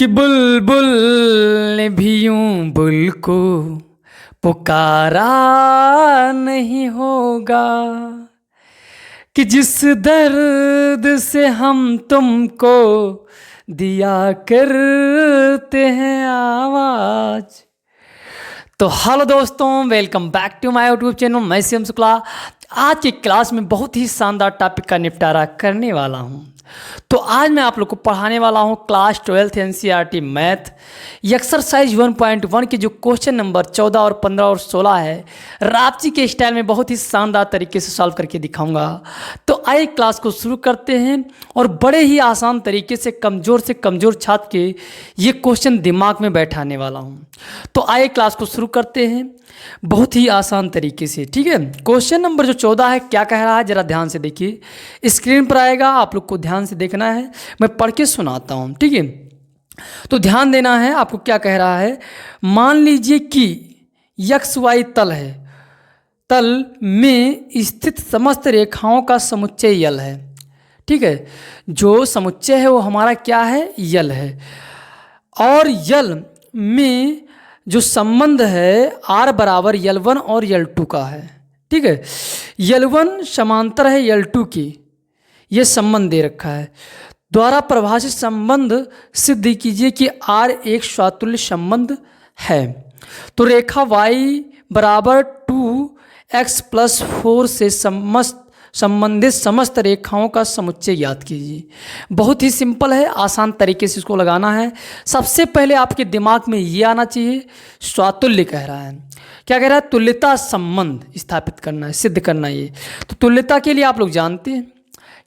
कि बुलबुल ने भी यूं बुल को पुकारा नहीं होगा कि जिस दर्द से हम तुमको दिया करते हैं आवाज। तो हेलो दोस्तों, welcome back to my YouTube channel. मैं सीएम शुक्ला आज की क्लास में बहुत ही शानदार टॉपिक का निपटारा करने वाला हूं। तो आज मैं आप लोग को पढ़ाने वाला हूं class 12th NCERT math exercise 1.1 के जो क्वेश्चन नंबर 14 और 15 और 16 है, रापची के स्टाइल में बहुत ही शानदार तरीके से सॉल्व करके दिखाऊंगा। तो आइए क्लास को शुरू करते हैं और बड़े ही आसान तरीके से कमज़ोर छात्र के ये क्वेश्चन दिमाग में बैठाने वाला हूं। तो आइए क्लास को शुरू करते हैं बहुत ही आसान तरीके से, ठीक है। क्वेश्चन नंबर जो 14 है क्या कह रहा है, जरा ध्यान से देखिए। स्क्रीन पर आएगा, आप लोग को ध्यान से देखना है, मैं पढ़ के सुनाता हूँ, ठीक है। तो ध्यान देना है आपको। क्या कह रहा है, मान लीजिए कि एक्स वाई तल है, तल में स्थित समस्त रेखाओं का समुच्चय यल है, ठीक है। जो समुच्चय है वो हमारा क्या है, यल है। और यल में जो संबंध है आर बराबर यल1 और यल2 का है, ठीक है। यल1 समांतर है यल2 की, ये संबंध दे रखा है। द्वारा परिभाषित संबंध सिद्ध कीजिए कि आर एक स्वातुल्य संबंध है। तो रेखा y बराबर 2x + 4 से संबंधित समस्त रेखाओं का समुच्चय ज्ञात कीजिए। बहुत ही सिंपल है, आसान तरीके से इसको लगाना है। सबसे पहले आपके दिमाग में ये आना चाहिए, स्वातुल्य कह रहा है। क्या कह रहा है, तुल्यता संबंध स्थापित करना है, सिद्ध करना है ये। तो तुल्यता के लिए आप लोग जानते हैं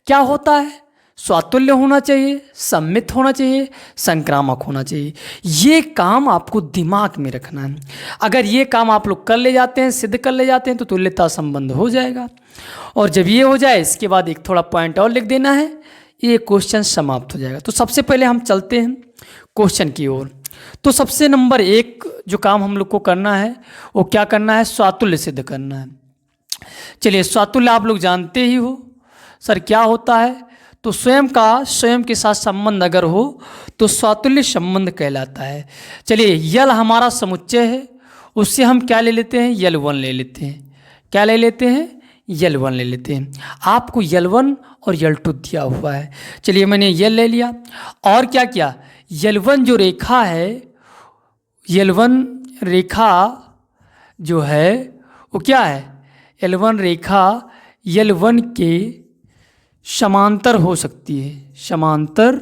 क्या होता है, स्वातुल्य होना चाहिए, सममित होना चाहिए, संक्रामक होना चाहिए। ये काम आपको दिमाग में रखना है। अगर ये काम आप लोग कर ले जाते हैं, सिद्ध कर ले जाते हैं, तो तुल्यता संबंध हो जाएगा। और जब ये हो जाए, इसके बाद एक थोड़ा पॉइंट और लिख देना है, ये क्वेश्चन समाप्त हो जाएगा। तो सबसे पहले हम चलते हैं क्वेश्चन की ओर। तो सबसे नंबर 1 जो काम हम लोग को करना है वो क्या करना है, स्वातुल्य सिद्ध करना है। चलिए, स्वातुल्य आप लोग जानते ही हो सर क्या होता है। तो स्वयं के साथ संबंध अगर हो तो स्वातुल्य संबंध कहलाता है। चलिए, यल हमारा समुच्चय है, उससे हम क्या ले लेते हैं, यल1 ले लेते हैं। क्या ले लेते हैं, यल1 ले लेते हैं। आपको यल1 और यल2 दिया हुआ है। चलिए, मैंने यल ले लिया और क्या किया, यल1 जो रेखा है, यल1 रेखा जो है वो क्या है, यल1 रेखा यल1 के समांतर हो सकती है, समांतर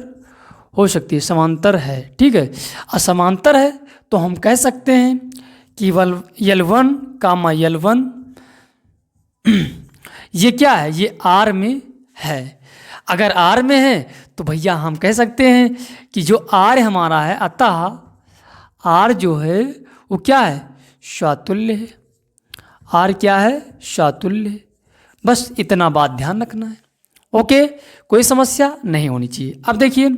हो सकती है, समांतर है, ठीक है। असमांतर है तो हम कह सकते हैं कि यल1 कामा यल1 ये क्या है, ये आर में है। अगर आर में है तो भैया हम कह सकते हैं कि जो आर हमारा है, अतः आर जो है वो क्या है, स्वातुल्य है। आर क्या है, स्वातुल्य है। बस इतना बात ध्यान रखना है, ओके। कोई समस्या नहीं होनी चाहिए। अब देखिए,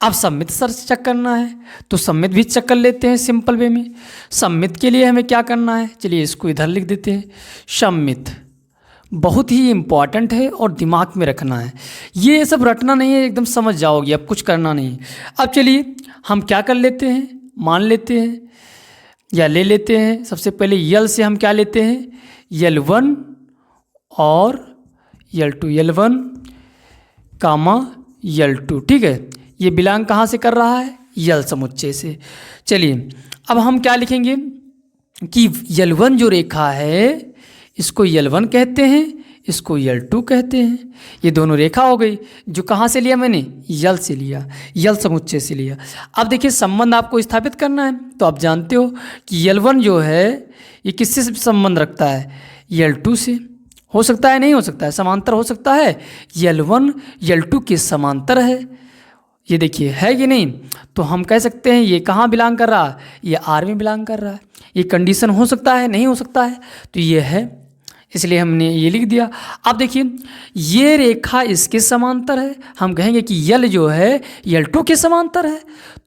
अब सममित सर चेक करना है तो सममित भी चेक कर लेते हैं सिंपल वे में। सममित के लिए हमें क्या करना है, चलिए इसको इधर लिख देते हैं। सममित बहुत ही इम्पॉर्टेंट है और दिमाग में रखना है। ये सब रटना नहीं है, एकदम समझ जाओगे, अब कुछ करना नहीं। अब चलिए हम क्या कर लेते हैं, मान लेते हैं या ले लेते हैं। सबसे पहले यल से हम क्या लेते हैं, यल1 और यल2, यल1 कामा यल2, ठीक है। ये बिलोंग कहाँ से कर रहा है, यल समुच्चय से। चलिए, अब हम क्या लिखेंगे कि यल1 जो रेखा है इसको यल1 कहते हैं, इसको यल2 कहते हैं। ये दोनों रेखा हो गई, जो कहाँ से लिया मैंने, यल से लिया, यल समुच्चय से लिया। अब देखिए, संबंध आपको स्थापित करना है। तो आप जानते हो कि यल1 जो है ये किससे संबंध रखता है, यल2 से। हो सकता है, नहीं हो सकता है, समांतर हो सकता है, यल1 यल2 के समांतर है। ये देखिए है कि नहीं। तो हम कह सकते हैं ये कहाँ बिलोंग कर रहा है, ये आर में बिलोंग कर रहा है। ये कंडीशन हो सकता है, नहीं हो सकता है, तो ये है, इसलिए हमने ये लिख दिया। अब देखिए, ये रेखा इसके समांतर है, हम कहेंगे कि यल जो है यल2 के समांतर है,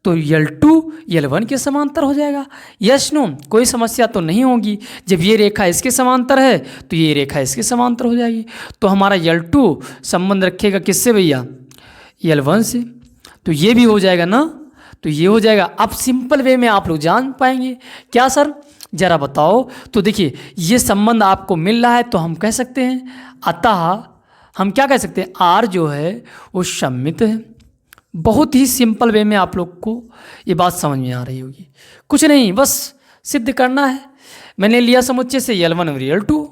तो यल2 यल1 के समांतर हो जाएगा। यस नो, कोई समस्या तो नहीं होगी। जब ये रेखा इसके समांतर है तो ये रेखा इसके समांतर हो जाएगी। तो हमारा यल2 संबंध रखेगा किससे भैया, यल1 से। तो ये भी हो जाएगा ना। तो ये हो जाएगा। अब सिंपल वे में आप लोग जान पाएंगे। क्या सर, जरा बताओ। तो देखिए ये संबंध आपको मिल रहा है तो हम कह सकते हैं, अतः हम क्या कह सकते हैं, आर जो है वो सममित है। बहुत ही सिंपल वे में आप लोग को ये बात समझ में आ रही होगी। कुछ नहीं, बस सिद्ध करना है। मैंने लिया समुच्चय से L1 और L2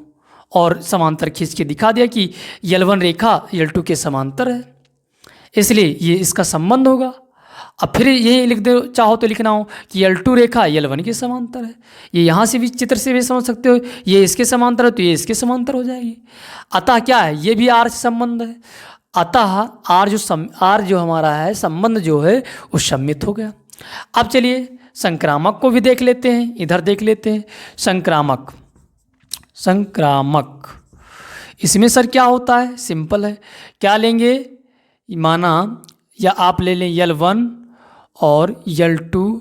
और समांतर खींच के दिखा दिया कि L1 रेखा L2 के समांतर है, इसलिए ये इसका संबंध होगा। अब फिर ये लिख दो, चाहो तो लिखना हो कि L2 रेखा L1 के समांतर है। ये यहाँ से भी चित्र से भी समझ सकते हो, ये इसके समांतर है तो ये इसके समांतर हो जाएगी। अतः क्या है, ये भी आर से संबंध है। अतः आर जो हमारा है संबंध जो है वो सम्मित हो गया। अब चलिए संक्रामक को भी देख लेते हैं, इधर देख लेते हैं। संक्रामक इसमें सर क्या होता है, सिंपल है। क्या लेंगे, माना या आप ले लें L1 और L2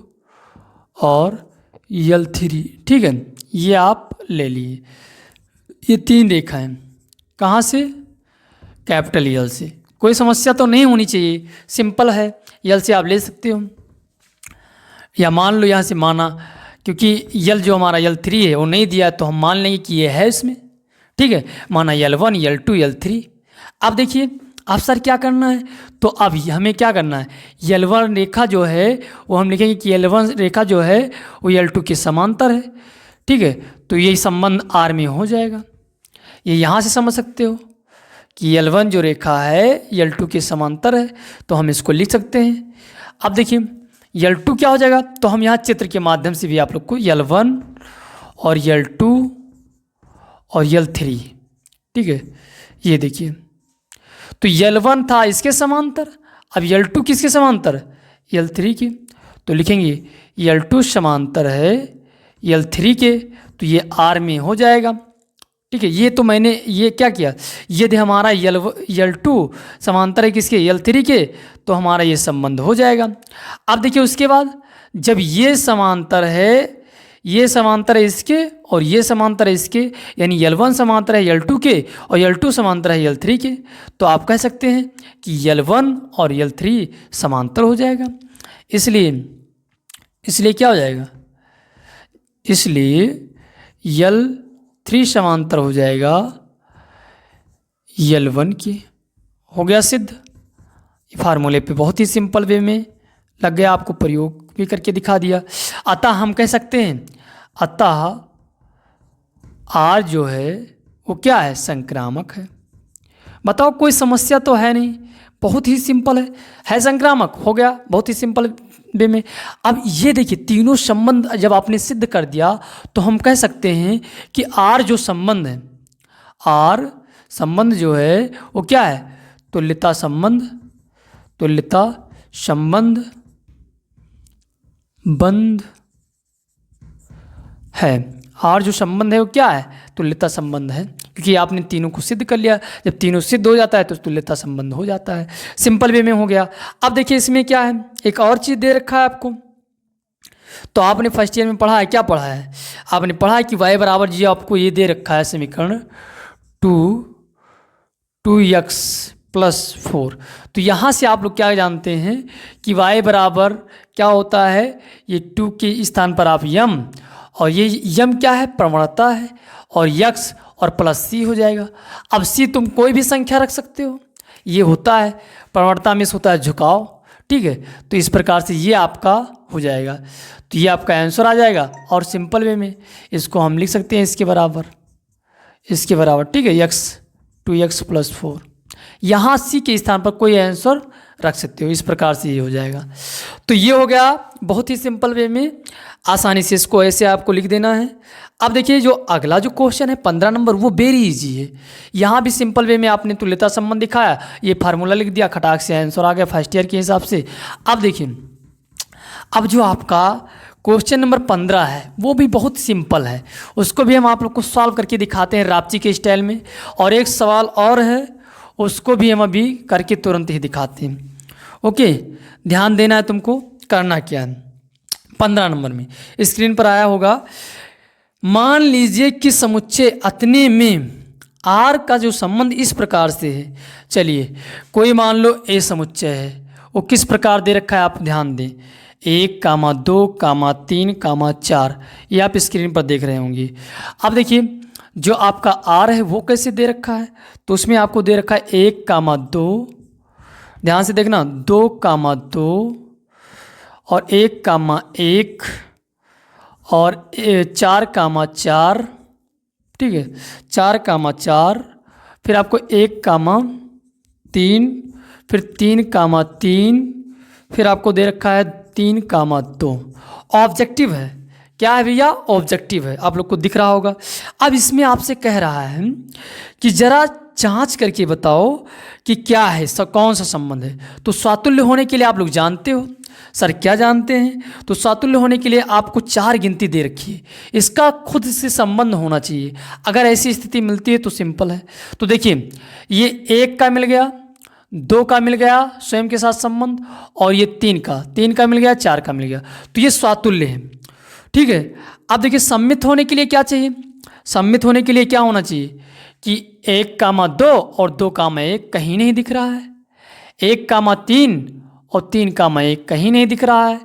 और L3, ठीक है, ये आप ले लिए। ये 3 रेखा हैं, कहाँ से, कैपिटल L से। कोई समस्या तो नहीं होनी चाहिए, सिंपल है। L से आप ले सकते हो, या मान लो यहाँ से माना, क्योंकि L जो हमारा L3 है वो नहीं दिया है तो हम मान लेंगे कि ये है इसमें, ठीक है। माना L1 L2 L3। अब देखिए अब सर क्या करना है, तो अब हमें क्या करना है, L1 रेखा जो है वो हम लिखेंगे कि L1 रेखा जो है वो L2 के समांतर है, ठीक है। तो यही संबंध R में हो जाएगा। ये यहाँ से समझ सकते हो कि L1 जो रेखा है L2 के समांतर है, तो हम इसको लिख सकते हैं। अब देखिए L2 क्या हो जाएगा, तो हम यहाँ चित्र के माध्यम से भी आप लोग को L1 और L2 और L3, ठीक है, ये देखिए। तो L1 था इसके समांतर, अब L2 किसके समांतर, L3 के, तो लिखेंगे L2 समांतर है L3 के, तो ये R में हो जाएगा, ठीक है। ये तो मैंने ये क्या किया, यदि हमारा L2 समांतर है किसके, L3 के, तो हमारा ये संबंध हो जाएगा। अब देखिए उसके बाद जब ये समांतर है, ये समांतर है इसके और ये समांतर है इसके, यानी L1 समांतर है L2 के और L2 समांतर है L3 के, तो आप कह सकते हैं कि L1 और L3 समांतर हो जाएगा। इसलिए क्या हो जाएगा, इसलिए L3 समांतर हो जाएगा L1 के। हो गया सिद्ध। फार्मूले पे बहुत ही सिंपल वे में लग गया, आपको प्रयोग भी करके दिखा दिया। अतः हम कह सकते हैं, अतः R जो है वो क्या है, संक्रामक है। बताओ कोई समस्या तो है नहीं, बहुत ही सिंपल है संक्रामक, हो गया बहुत ही सिंपल वे में। अब ये देखिए तीनों संबंध जब आपने सिद्ध कर दिया तो हम कह सकते हैं कि R जो संबंध है, R संबंध जो है वो क्या है, तुल्यता संबंध बंध है। R जो संबंध है वो क्या है, तुल्यता संबंध है, क्योंकि आपने तीनों को सिद्ध कर लिया। जब तीनों सिद्ध हो जाता है तो तुल्यता संबंध हो जाता है। सिंपल वे में हो गया। अब देखिए इसमें क्या है, एक और चीज़ दे रखा है आपको। तो आपने फर्स्ट ईयर में पढ़ा है, क्या पढ़ा है, आपने पढ़ा है कि y बराबर जी, आपको ये दे रखा है समीकरण 2x + 4। तो यहाँ से आप लोग क्या जानते हैं कि y बराबर क्या होता है, ये 2 के स्थान पर आप m, और ये m क्या है, प्रवणता है, और x और +c हो जाएगा। अब c तुम कोई भी संख्या रख सकते हो, ये होता है प्रवणता में से होता है झुकाव, ठीक है। तो इस प्रकार से ये आपका हो जाएगा, तो ये आपका आंसर आ जाएगा। और सिंपल वे में इसको हम लिख सकते हैं इसके बराबर, ठीक है, x 2x + 4। यहाँ c के स्थान पर कोई आंसर रख सकते हो, इस प्रकार से ये हो जाएगा। तो ये हो गया बहुत ही सिंपल वे में, आसानी से इसको ऐसे आपको लिख देना है। अब देखिए जो अगला जो क्वेश्चन है 15 नंबर, वो वेरी इजी है। यहाँ भी सिंपल वे में आपने तुल्यता संबंध दिखाया, ये फार्मूला लिख दिया, खटाक से आंसर आ गया फर्स्ट ईयर के हिसाब से। अब देखिए अब जो आपका क्वेश्चन नंबर 15 है वो भी बहुत सिंपल है, उसको भी हम आप लोग को सॉल्व करके दिखाते हैं रापची के स्टाइल में। और एक सवाल और है, उसको भी हम अभी करके तुरंत ही दिखाते हैं। ओके, ध्यान देना है तुमको, करना क्या है। 15 नंबर में स्क्रीन पर आया होगा, मान लीजिए कि समुच्चय अतने में R का जो संबंध इस प्रकार से है। चलिए कोई मान लो A समुच्चय है, वो किस प्रकार दे रखा है आप ध्यान दें। 1,2,3,4 ये आप स्क्रीन पर देख रहे होंगे। अब देखिए जो आपका आर है वो कैसे दे रखा है, तो उसमें आपको दे रखा है 1,2, ध्यान से देखना 2,2 और 1,1 और 4,4, ठीक है 4,4, फिर आपको 1,3, फिर 3,3, फिर आपको दे रखा है 3,2। ऑब्जेक्टिव है, क्या है भैया, ऑब्जेक्टिव है, आप लोग को दिख रहा होगा। अब इसमें आपसे कह रहा है कि जरा जांच करके बताओ कि क्या है, कौन सा संबंध है। तो स्वातुल्य होने के लिए आप लोग जानते हो, सर क्या जानते हैं, तो स्वातुल्य होने के लिए आपको 4 गिनती दे रखी है, इसका खुद से संबंध होना चाहिए। अगर ऐसी स्थिति मिलती है तो सिंपल है। तो देखिए ये 1 का मिल गया, 2 का मिल गया स्वयं के साथ संबंध, और ये 3 का मिल गया, 4 का मिल गया, तो ये स्वातुल्य है, ठीक है। अब देखिए सम्मित होने के लिए क्या चाहिए, सम्मित होने के लिए क्या होना चाहिए कि 1,2 और 2,1 कहीं नहीं दिख रहा है, 1,3 और 3,1 कहीं नहीं दिख रहा है,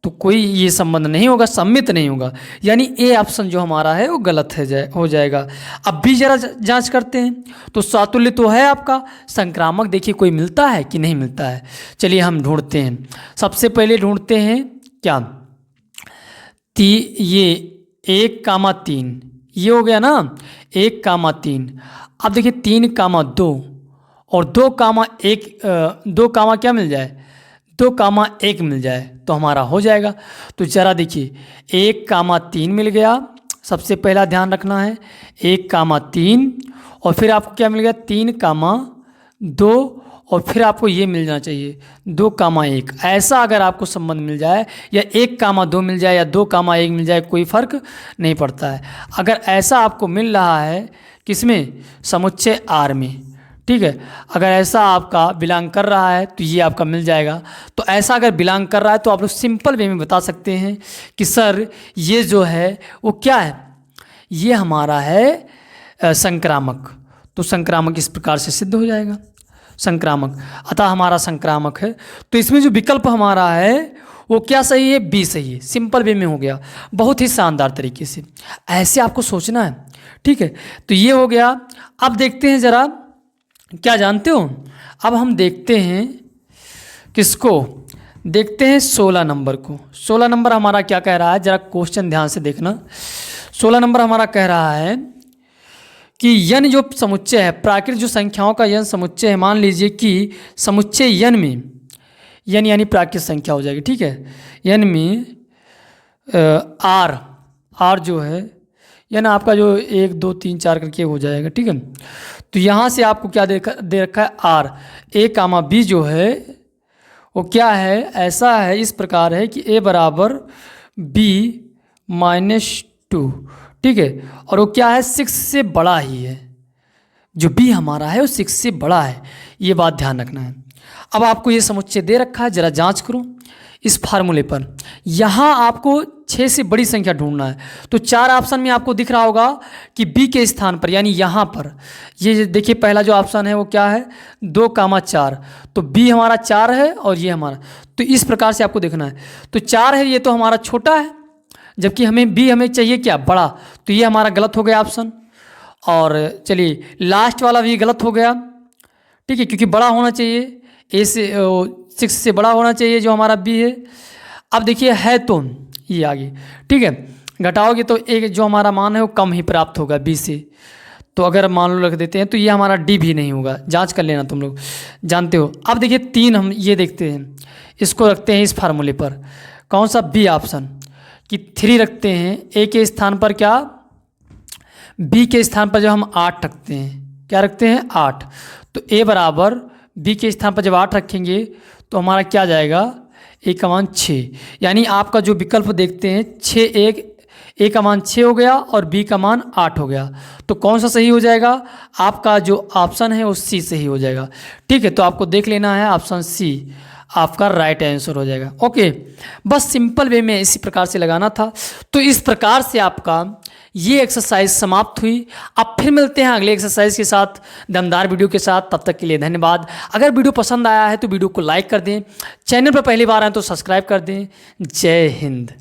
तो कोई ये संबंध नहीं होगा, सम्मित नहीं होगा, यानी ए ऑप्शन जो हमारा है वो गलत है हो जाएगा। अब भी जरा जांच करते हैं, तो स्वातुल्य तो है आपका, संक्रामक देखिए कोई मिलता है कि नहीं मिलता है। चलिए हम ढूंढते हैं, सबसे पहले ढूंढते हैं क्या, ये 1,3 ये हो गया ना, 1,3। अब देखिए 3,2 और 2,1, 2 क्या मिल जाए, 2,1 मिल जाए तो हमारा हो जाएगा। तो ज़रा देखिए 1,3 मिल गया, सबसे पहला ध्यान रखना है 1,3, और फिर आपको क्या मिल गया 3,2, और फिर आपको ये मिल जाना चाहिए 2,1। ऐसा अगर आपको संबंध मिल जाए, या 1,2 मिल जाए या 2,1 मिल जाए, कोई फर्क नहीं पड़ता है। अगर ऐसा आपको मिल रहा है किसमें, समुच्चय आर में, ठीक है, अगर ऐसा आपका बिलोंग कर रहा है तो ये आपका मिल जाएगा। तो ऐसा अगर बिलोंग कर रहा है तो आप लोग सिंपल वे में बता सकते हैं कि सर ये जो है वो क्या है, ये हमारा है संक्रामक। तो संक्रामक इस प्रकार से सिद्ध हो जाएगा, संक्रामक, अतः हमारा संक्रामक है। तो इसमें जो विकल्प हमारा है वो क्या सही है, बी सही है, सिंपल वे में हो गया, बहुत ही शानदार तरीके से। ऐसे आपको सोचना है, ठीक है। तो ये हो गया। अब देखते हैं ज़रा, क्या जानते हो, अब हम देखते हैं किसको, देखते हैं 16 नंबर को। 16 नंबर हमारा क्या कह रहा है, ज़रा क्वेश्चन ध्यान से देखना। 16 नंबर हमारा कह रहा है कि यन जो समुच्चय है, प्राकृत जो संख्याओं का यन समुच्चय है, मान लीजिए कि समुच्चय यन में, यन यानी प्राकृत संख्या हो जाएगी, ठीक है, यन में आर जो है, यन आपका जो 1 2 3 4 करके हो जाएगा, ठीक है। तो यहाँ से आपको क्या दे रखा है, आर, A, B जो है वो क्या है, ऐसा है, इस प्रकार है कि A बराबर B-2, ठीक है, और वो क्या है 6 से बड़ा ही है, जो B हमारा है वो 6 से बड़ा है, ये बात ध्यान रखना है। अब आपको ये समुच्चय दे रखा है, ज़रा जांच करो इस फार्मूले पर। यहाँ आपको 6 से बड़ी संख्या ढूंढना है, तो 4 ऑप्शन में आपको दिख रहा होगा कि B के स्थान पर, यानी यहाँ पर, ये देखिए पहला जो ऑप्शन है वो क्या है 2,4, तो B हमारा 4 है और ये हमारा, तो इस प्रकार से आपको देखना है। तो 4 है, ये तो हमारा छोटा है, जबकि हमें चाहिए क्या, बड़ा, तो ये हमारा गलत हो गया ऑप्शन। और चलिए लास्ट वाला भी गलत हो गया, ठीक है, क्योंकि बड़ा होना चाहिए, A से 6 से बड़ा होना चाहिए जो हमारा B है। अब देखिए है तो ये आगे, ठीक है, घटाओगे तो एक जो हमारा मान है वो कम ही प्राप्त होगा B से, तो अगर मान लो रख देते हैं तो ये हमारा D भी नहीं होगा, जांच कर लेना, तुम लोग जानते हो। अब देखिए 3 हम ये देखते हैं, इसको रखते हैं इस फार्मूले पर, कौन सा, B ऑप्शन, कि 3 रखते हैं, A के स्थान पर क्या, B के स्थान पर जब हम 8 रखते हैं, क्या रखते हैं 8, तो A बराबर B के स्थान पर जब 8 रखेंगे तो हमारा क्या जाएगा, A का मान 6, यानी आपका जो विकल्प देखते हैं 6 A का मान 6 हो गया और B का मान 8 हो गया, तो कौन सा सही हो जाएगा, आपका जो ऑप्शन है वो C सही हो जाएगा, ठीक है। तो आपको देख लेना है, ऑप्शन C आपका राइट आंसर हो जाएगा। ओके, बस सिंपल वे में इसी प्रकार से लगाना था। तो इस प्रकार से आपका ये एक्सरसाइज समाप्त हुई। अब फिर मिलते हैं अगले एक्सरसाइज के साथ, दमदार वीडियो के साथ। तब तक के लिए धन्यवाद। अगर वीडियो पसंद आया है तो वीडियो को लाइक कर दें, चैनल पर पहली बार आए तो सब्सक्राइब कर दें। जय हिंद।